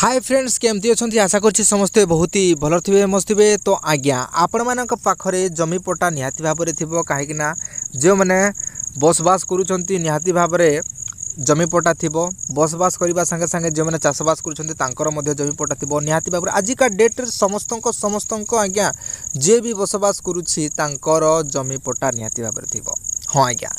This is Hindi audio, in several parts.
हाय फ्रेंड्स केमती अच्छा आशा कर समस्ते बहुत ही भल थे मस्त थे। तो आज्ञा आपण मान पाखरे जमी पट्टा निहाती भाव में थी कहीं जो मैंने बसबास करुँच निहाती भाव में जमी पट्टा थी बसबास करने संगे संगे जो मैंने चाषबास कर जमी पट्टा थी निहाती भाव आजिका डेट्रे समस्त आज्ञा जे भी बसबास करुँची जमी पट्टा निहाती भाव में थी। हाँ आज्ञा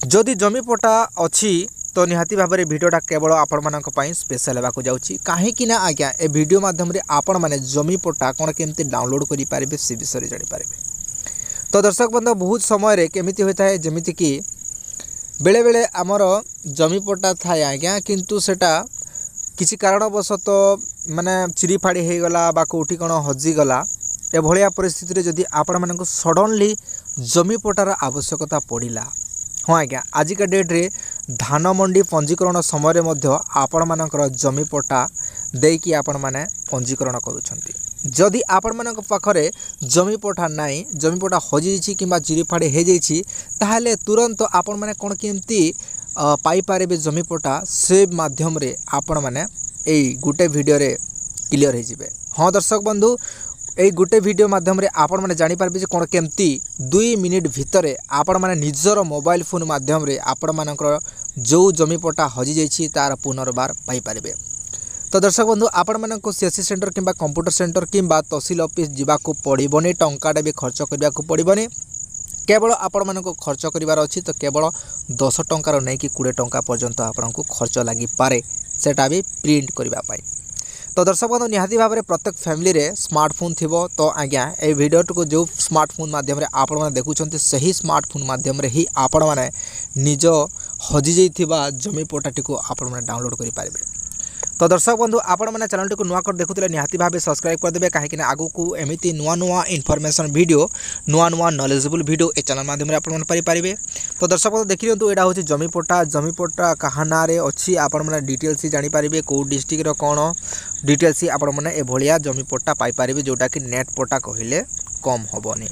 जदि जमी पट्टा अच्छी तो निहाती भाव में भिडियोटा केवल आपण मानी स्पेशल होगा जाऊँगी कहीं आज्ञा ए वीडियो माध्यम आपण मैंने जमी पट्टा कौन केमती डाउनलोड करेंगे से विषय जानीपारे। तो दर्शक बंधु बहुत समय केमिति होता है जमीती कि बेले बेले आमर जमी पट्टा थाए आज्ञा किंतु सेटा किसी कारणवशत माने चिरी फाड़ी हो गला बा कौटी कौन हजिगला एभलिया परिस्थिति जदि आपण मानक सडनली जमी पट्टार आवश्यकता पड़ा। हाँ आज्ञा आजिका डेट्रे धान मंडी पंजीकरण समय आपण मानकर जमी पट्टा देकी आपण माने पंजीकरण करुछंती। जदि आपण मानक पाखरे जमी पट्टा नाई जमी पट्टा हजिछि किंबा चिरी फाड़ी हो जाइछि ताहले तुरंत आपण माने कोन केमती पाई पारे जमी पट्टा से माध्यम रे आपण माने एई गुटे वीडियो रे क्लियर हो जिवे। हाँ दर्शक बंधु এই गोटे वीडियो माध्यम रे आपण माने जानि पारबे जे कोन केमती 2 मिनिट भितरे आपण माने निजर मोबाइल फोन माध्यम रे आपण मानकर जो जमी पट्टा हजि जाइछि तार पुनर्बार पाई पारबे। तो दर्शक बंधु आपण मानक सीएससी सेंटर किंबा कंप्यूटर सेंटर किंबा तहसील ऑफिस जावाक पड़बनी टंकाटा भी खर्च करने को पड़बनी केवल आपण मानक खर्च करिवार अछि तो केवल 10 टंकार नहीं कि 20 टंका पर्यंत आपको खर्च लगी पारे सेटा भी प्रिंट करबा पाई। तो दर्शक बंधु निहाती भाव में प्रत्येक फैमिली रे स्मार्टफोन थी तो आज्ञा ए वीडियो को जो स्मार्टफोन माध्यम आपण मैंने देखुं से स्मार्टफोन माध्यम ही आपण मैंने निज हजि जाइथिबा जमी पट्टाटी को आपण मैंने डाउनलोड करें। तो दर्शक बंधु आपण मैंने चैनल को नुआ कर देखुले निहाती भाव सब्सक्राइब करदे कहीं आगू को एमती नुआ नुआ इनफॉरमेशन वीडियो नुआ नुआ नॉलेजेबल वीडियो ए चैनल माध्यम आपण पारे। तो दर्शक बंधु देखिए यहाँ हूँ जमी पट्टा कहा ना अच्छी आपण मैंने डिटेल्स जानी पारे कौ डिस्ट्रिक्ट कौन डिटेल्स आपण मैंने एभलिया जमी पट्टा पाइपर जोटा कि नेट पट्टा कहले कम हेनी।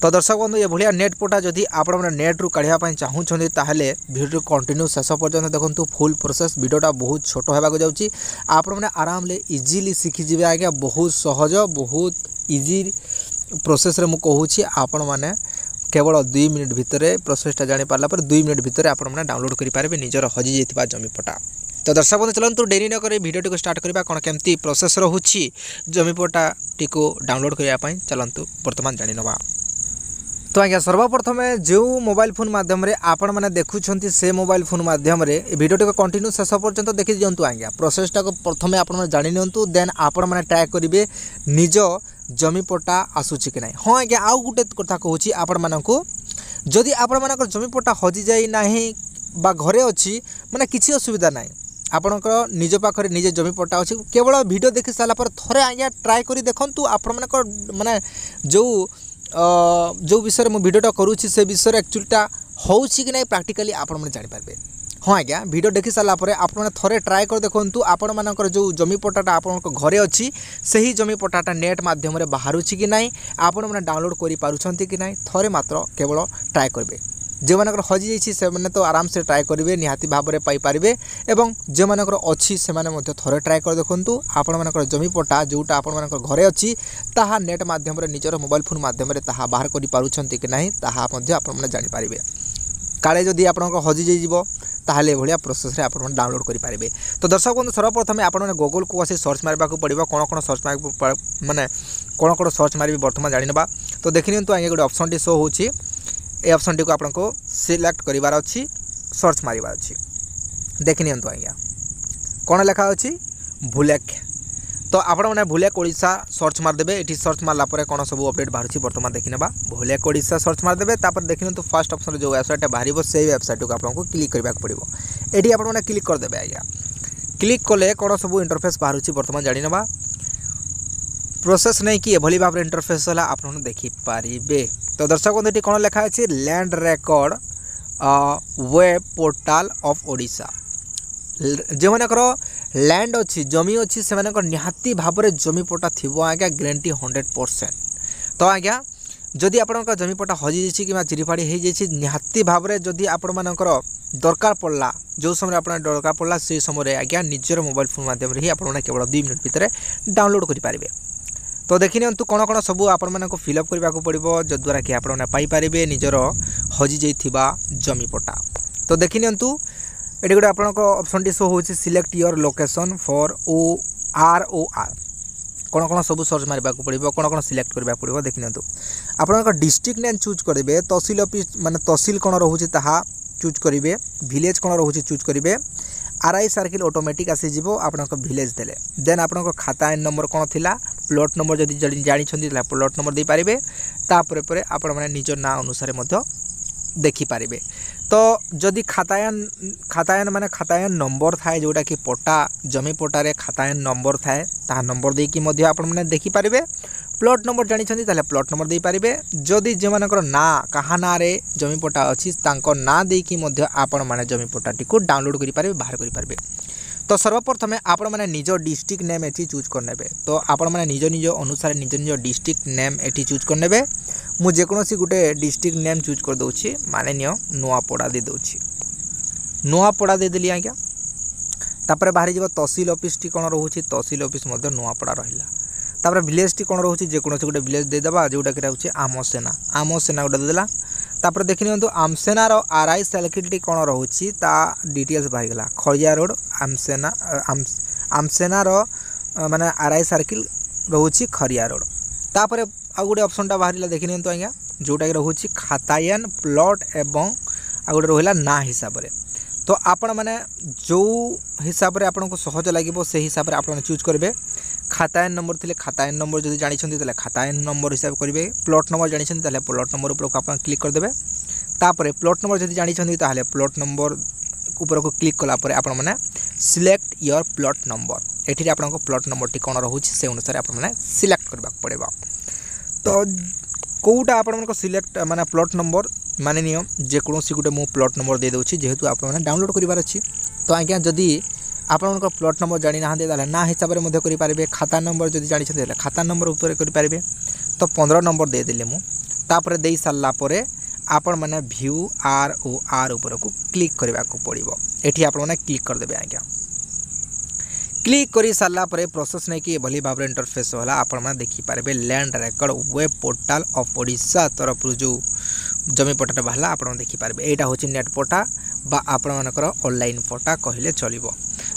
तो दर्शक बंधु एभलिया नेट पट्टा जदि आपण मैंने नेट रू काढ़ापी चाहूँगी ताहले वीडियो कंटिन्यू शेष पर्यंत देखूँ फुल प्रोसेस वीडियोटा बहुत छोट होगा जाऊँगी आपण मैंने आराम ले इजिली शिखिजे आज्ञा बहुत सहज बहुत इजी प्रोसेस रे मु कहूँ आपण मैंने केवल 2 मिनिट भितर प्रोसेसटा जानी पारला पर 2 मिनिट भितर आपण मैंने डाउनलोड करेंगे निजर हजि जाइथिबा जमी पट्टा। तो दर्शक बंधु चलतु डेरी न कर वीडियो को स्टार्ट करबा कोन केमती प्रोसेस रहुछि जमी पट्टा टी को डाउनलोड करिया पई चलतु वर्तमान जानि नबा। तो आज्ञा सर्वप्रथम जो मोबाइल फोन माध्यम रे आपण माने देखुछंती से मोबाइल फोन माध्यम रे वीडियो को कंटिन्यू शेष पर्यंत देखि दियंतु आज्ञा प्रोसेसटा को प्रथमे आपण माने जानि नियंतु देन आपण माने ट्राई करिवे निज जमी पट्टा आसुछि कि नाही। हाँ आज्ञा आउ गुटे कथा कहूछि आपण मानकु जदि आपण मानकर जमी पट्टा हजि जाई नाही बा घरे अछि माने किछि असुविधा नाही आपणकर निज पाखरे निजे जमी पट्टा अच्छी केवल वीडियो देखि सारा पर थोड़े आज्ञा ट्राए करी देखंतु आपण मानकर माने जो विषय में वीडियोटा करूछि से विषय एक्चुअलीटा होउछि कि नहीं प्रैक्टिकली आपण माने जानि पारबे। हाँ आज्ञा वीडियो देखि सारा पर आपण माने थोड़े ट्राए कर देखंतु आपण मानकर जो जमी पट्टाटा आपण घरे अच्छी सही जमी पट्टाटा नेट माध्यम रे बाहरुछि कि नहीं आपण माने डाउनलोड करि पारुछंती कि नहीं थोड़े मात्र केवल ट्राए करबे। जो मानकर हजि जाइछि से माने तो आराम से ट्राए करेंगे निहाती भाव में पाई पारे एवं जो मानकर अच्छी से माने थोड़े ट्राए कर देखंतु आपण मानकर जमी पट्टा जोटा आपण मानकर घरे अच्छी ताहा नेट माध्यम रे निजर मोबाइल फोन माध्यम रे ताहा बाहर करि पारुछंती कि नहीं ताहा मध्ये आपण माने जानि पारिबे। काले जदि आपनकर हजि जाइजिवो ताहले भलिया प्रोसेस रे आपण डाउनलोड करि पारिबे। तो दर्शक बंधु सर्वप्रथम आपण माने गूगल को आसी सर्च मारबा को पड़िबो कोन सर्च मार माने कोन सर्च मारिबे वर्तमान जानि नबा। तो देखि नियंतु आगे गोटे ऑप्शन टी शो होछि ए ऑप्शन टी को आपको सिलेक्ट करिवार अछि सर्च मारिवार अछि देखि नियंतु आज्ञा कोन लेखा अछि भुलेख। तो आपण माने भुलेख ओडिशा सर्च मार देबे एठी सर्च मारला परे कोन सब अपडेट बाहरछि वर्तमान देखि नेबा भुलेख ओडिशा सर्च मार देबे तापर देखि नियंतु फर्स्ट ऑप्शन जो वेबसाइट बाहरिबो से वेबसाइट को आपको क्लिक करबा पड़िबो एठी आपण माने क्लिक कर देबे आज्ञा क्लिक कले कोन सब इंटरफेस बाहरछि वर्तमान जानि नेबा प्रोसेस नहीं कि एभली भाव इंटरफेस होला आपण देखि पारिबे। तो दर्शक बंधु ये कौन लिखा है land record web portal of Odisha जो मानकर लैंड अच्छी जमी अच्छी से निहाती भाव में जमी पट्टा थी आज्ञा ग्यारंटी 100%। तो आज्ञा जदि आपणकर जमीपटा हजि जाइए कि चिरीफाड़ी हो जाइए निहाती भाव में जदि आपणकर दरकार पड़ला जो समय आप दरकार पड़ला से समय आज्ञा निजर मोबाइल फोन माध्यम ही आप केवल 2 मिनट भितर डाउनलोड करेंगे। तो देखि नियंतु कौन कौन सब आपण को फिलअप करने को पड़ो जद्वारा कि आपरे निजर हजि जाइथिबा जमीपटा। तो देखि नियंतु ये गोटे आप ऑप्शन टी शो हो select your location for ROR कौन कौन सब सर्च मारवा पड़ो कौन कौन सिलेक्ट करने पड़ो देखि नियंतु आपन डिस्ट्रिक्ट नेम चूज करेंगे तहसील ऑफिस माने तहसील कौन रोचे ताहा चूज करेंगे विलेज कौन रोचे चूज करेंगे RI सर्किल ऑटोमेटिक आसीज आप विलेज देले देन आप खाता नंबर कौन थिला प्लॉट नंबर जदि जानी प्लॉट नंबर दे पारे तापर आपण मैंने निज ना अनुसार देखिपारे। तो जदि खातायन माने खातायन नंबर थाए जोटा कि पट्टा जमी पट्टारे खातायन नंबर थाए ता नंबर देकी मध्य आपण माने देखि पारिबे। प्लॉट नंबर जानी छथि ताले प्लॉट नंबर दे पारिबे। जदि जे मानकर ना कहा ना रे जमी पट्टा अछि तांको ना देकी मध्य आपण माने जमी पट्टाटी को डाउनलोड करि पारिबे बाहर करि पारिबे। तो सर्वप्रथमे आपण माने निज डिस्ट्रिक्ट नेम एठी चूज करनेबे। तो आपण माने निज निज अनुसार निज निज डिस्ट्रिक्ट नेम एठी चूज करनेबे। मु जेकोसी गोटे डिस्ट्रिक्ट नेम चूज कर दउछि माने नियो नुआपड़ा दे दउछि नुआपड़ा दे देली आज्ञा तापर बाहरी जीव तहसील ऑफिस टी कोन रहउछि तहसील ऑफिस मध्य नुआपड़ा रहिला तापर विलेज टी कोन रहउछि जेकोसी गोटे विलेज दे देबा जोटा कि रहउछि आमसेना गोटे देला तापर देखि नियंतु आमसेना रो RI सर्किल टी कोन रहउछि ता डिटेल्स बाहि गला खड़िया रोड आमसेना रो माने RI सर्किल रहउछि खरिया रोड तापर आ गोटे ऑप्शनटा बाहर देखि नियंतु आज्ञा जोटा कि रहउछि खातायन प्लॉट एवं आ गोटे रहिला ना हिसाब रे। तो आपण माने जो हिसाब रे आपन को सहज लागिबो से हिसाब रे आपण चूज करबे। खातायन नंबर थिले खातायन नंबर जदि जानि छथि तले खातायन नंबर हिसाब करिवे प्लॉट नंबर जानि छथि तले प्लॉट नंबर ऊपर को आपण क्लिक कर देबे। तापर प्लॉट नंबर जदि जानि छथि ताले प्लॉट नंबर ऊपर को क्लिक कला परे आपण माने सिलेक्ट योर प्लॉट नंबर एठी रे आपण को प्लॉट नंबर टी कोन रहउछि से अनुसार आपण माने सिलेक्ट करबा पड़ेबा। तो कोटा आपण सिलेक्ट माने प्लॉट नंबर माने नियो जेकोसी गोटे मु प्लॉट नंबर दे दउछि जेहेतु आपण माने डाउनलोड करिवार अछि। तो आज्ञा जदि आपण प्लॉट नंबर जानि ना दे ना हिसाब रे मध्य करि पारिबे। खाता नंबर जदि जानि छथि खाता नंबर ऊपर करि पारिबे। तो 15 नंबर दे देले मु तापर देई सारला परे आपण माने व्यू ROR ऊपर को क्लिक करबा को पड़िबो। एठी आपण माने क्लिक कर देबे आज्ञा क्लिक करी सारला परे प्रोसेस नै कि भली भाबरे इंटरफेस होला आपण माने देखि पारबे land record web portal of Odisha तरफ जो जमी पट्टा बाहला आपण देखि पारबे। एटा होछि नेट पट्टा बा आपण मानकर ऑनलाइन पट्टा कहिले चलिबो।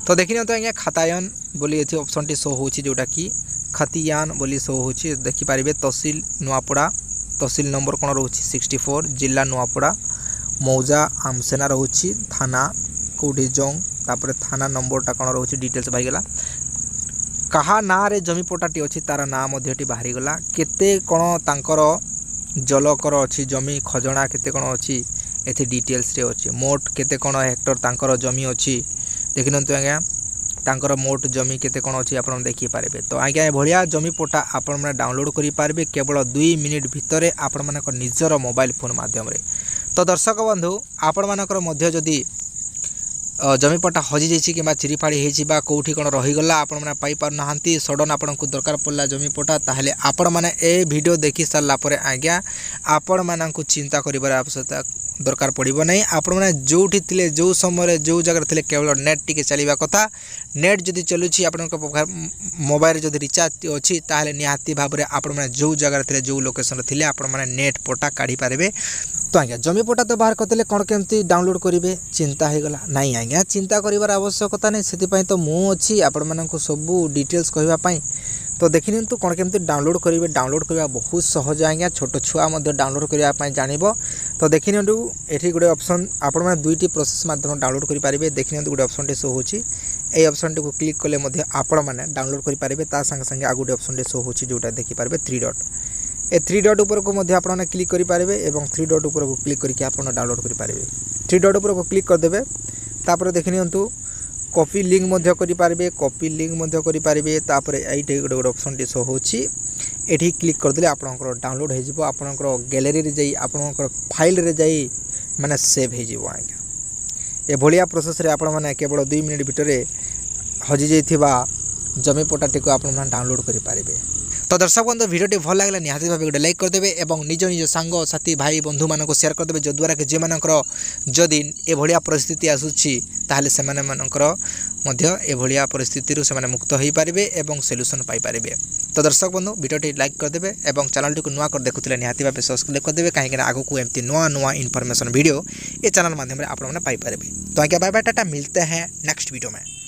तो देखि न तो आज्ञा खातायन बोली एथि ऑप्शन टी शो होछि जोटा कि खतियान बोली शो होछि देखि पारबे। तहसील नुआपड़ा तहसील नंबर कोन रहउछि 64 जिला नुआपड़ा मौजा आमसेना रहउछि थाना कोठी जोंग तापर थाना नंबरटा कोन रहउछि डिटेल्स बाहि गेला कहा ना रे जमी पट्टाटी अछि तार ना मध्यटी बाहरी गला केते कोन तांकर जलकर अछि जमी खजणा केते कोन अछि एथि डिटेल्स रे अछि मोट केते कोन हेक्टर तांकर जमी अछि देखिनंतु आज्ञा तांकर मोट जमी केते कोन अछि आपण देखि पारबे। तो आज्ञा भलिया जमी पट्टा आपण माने डाउनलोड करि पारबे केवल 2 मिनिट भितरे आपण मानक निजर मोबाइल फोन माध्यम रे। तो दर्शक बंधु आपण मानकर मध्य जदि जमी पट्टा हजि जाइए कि चिरीफाड़ी हो कौटी कौन रहीगला आपण मैंने पाइपार ना सडन आपन को दरकार पड़ा जमी पट्टा ताहले आपण मैंने ए वीडियो देखि सारा पर आज्ञा आपण मानक चिंता कर आवश्यकता दरकार पड़ो नहीं। आपण मैंने जोठी थिले जो समय जो जगह थिले केवल नेट टिके चलवा कथा नेट जदि चलुछि आपण मोबाइल जदि रिचार्ज अच्छी ताहले निहाती भाव में आपण मैंने जो जगह थिले जो लोकेशन थिले आपण मैंने नेट पट्टा काढ़ी पारे। तो आज्ञा जमी पट्टा तो बाहर करते कौन केमती डाउनलोड करेंगे चिंता होगला नाई आज्ञा चिंता कर आवश्यकता नहीं से तो मु अच्छी आपण मानक सब डिटेल्स कहवाई। तो देखि नियंतु कौन केमती डाउनलोड करेंगे डाउनलोड करवा बहुत सहज आज्ञा छोट छुआ डाउनलोड करने जानिब। तो देखि नियंतु एठी गोटे ऑप्शन आपण मैंने दुईटी प्रोसेस माध्यम डाउनलोड करेंगे। देखि नियंतु गोटे ऑप्शन टी शो होची ए ऑप्शन टी को क्लिक कले मध्य आपण मैंने डाउनलोड करेंगे ता संगे संगे आ गोटे ऑप्शन टी शो होची जोटा देखि पारबे 3 डॉट ए 3 डॉट ऊपर को मध्य आपण क्लिक करि पारबे एवं 3 डॉट ऊपर को क्लिक करके आपण डाउनलोड करि पारबे। 3 डॉट ऊपर को क्लिक कर देबे तापर देखि नियंतु कॉपी लिंक मध्य करि पारबे कॉपी लिंक मध्य करि पारबे तापर एठी गोटे ऑप्शन टी शो होची एठी क्लिक कर देले आपनकर डाउनलोड हे जिवो आपनकर गैलरी रे जाई आपनकर फाइल रे जाई माने सेव हे जिवो आज्ञा। ए भलिया प्रोसेस रे आपण माने केवल 2 मिनिट भितरे हजि जाइथिबा जमी पट्टाटी को आपण माने डाउनलोड करि पारबे। तो दर्शक बंधु वीडियो भल लगे निहाती भाव गोटे लाइक करदे और निज निज सांग साथी भाई बंधु मान शेयर करदे जद्वारा कि जो मानकर जदि एभलिया परिस्थिति आसूची ताहले से एभलिया परिस्थिति से मुक्त हो पारे और सल्यूशन पाइपर। तो दर्शक बंधु वीडियोटी लाइक करदे और चैनल को नुआ कर देखुले निहाती भाव सब्सक्राइब करदे कहीं आगू एमती नुआ नुआ इनफॉरमेशन वीडियो ये चैनल माध्यम आपने पाइपर। तो आज्ञा बाय बाय टाटा, मिलते हैं नेक्स्ट वीडियो में।